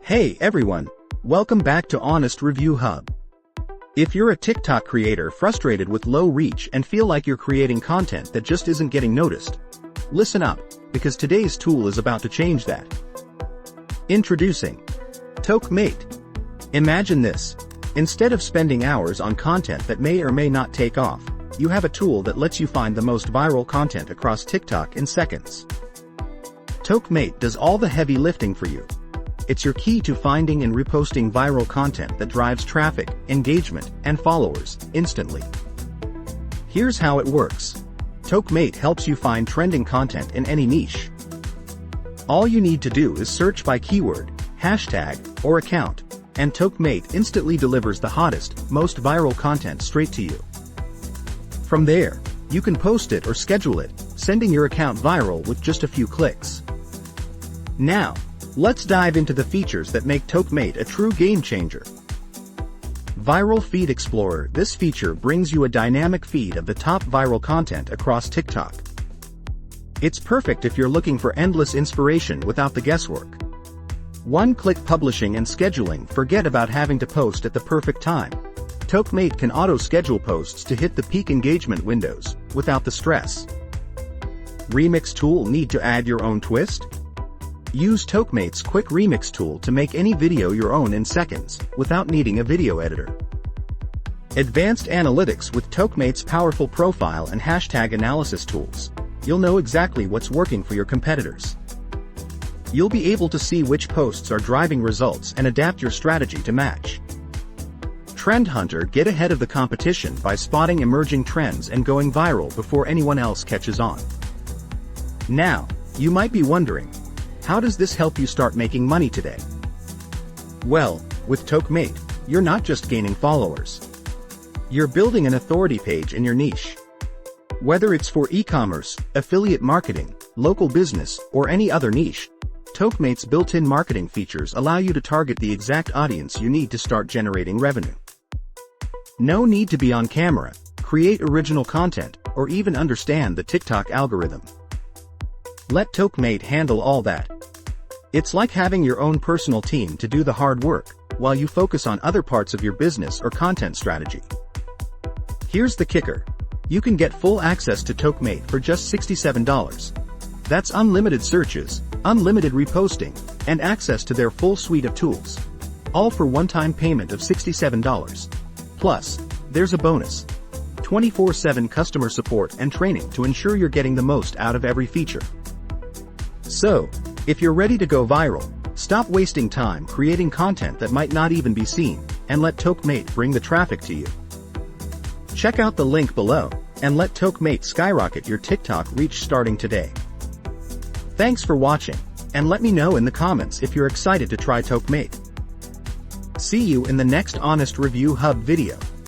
Hey everyone, welcome back to Honest Review Hub. If you're a TikTok creator frustrated with low reach and feel like you're creating content that just isn't getting noticed, listen up, because today's tool is about to change that. Introducing TokMate. Imagine this. Instead of spending hours on content that may or may not take off, you have a tool that lets you find the most viral content across TikTok in seconds. TokMate does all the heavy lifting for you. It's your key to finding and reposting viral content that drives traffic, engagement, and followers instantly. Here's how it works. TokMate helps you find trending content in any niche. All you need to do is search by keyword, hashtag, or account, and TokMate instantly delivers the hottest, most viral content straight to you. From there, you can post it or schedule it, sending your account viral with just a few clicks. Now, let's dive into the features that make TokMate a true game changer. Viral Feed Explorer. This feature brings you a dynamic feed of the top viral content across TikTok. It's perfect if you're looking for endless inspiration without the guesswork. One-click publishing and scheduling. Forget about having to post at the perfect time. TokMate can auto-schedule posts to hit the peak engagement windows, without the stress. Remix tool. Need to add your own twist? Use TokMate's quick remix tool to make any video your own in seconds, without needing a video editor. Advanced analytics. With TokMate's powerful profile and hashtag analysis tools, you'll know exactly what's working for your competitors. You'll be able to see which posts are driving results and adapt your strategy to match. Trend Hunter. Get ahead of the competition by spotting emerging trends and going viral before anyone else catches on. Now, you might be wondering, how does this help you start making money today? Well, with TokMate, you're not just gaining followers. You're building an authority page in your niche. Whether it's for e-commerce, affiliate marketing, local business, or any other niche, TokMate's built-in marketing features allow you to target the exact audience you need to start generating revenue. No need to be on camera, create original content, or even understand the TikTok algorithm. Let TokMate handle all that. It's like having your own personal team to do the hard work, while you focus on other parts of your business or content strategy. Here's the kicker. You can get full access to TokMate for just $67. That's unlimited searches, unlimited reposting, and access to their full suite of tools. All for one-time payment of $67. Plus, there's a bonus. 24/7 customer support and training to ensure you're getting the most out of every feature. So, if you're ready to go viral, stop wasting time creating content that might not even be seen, and let TokMate bring the traffic to you. Check out the link below, and let TokMate skyrocket your TikTok reach starting today. Thanks for watching, and let me know in the comments if you're excited to try TokMate. See you in the next Honest Review Hub video.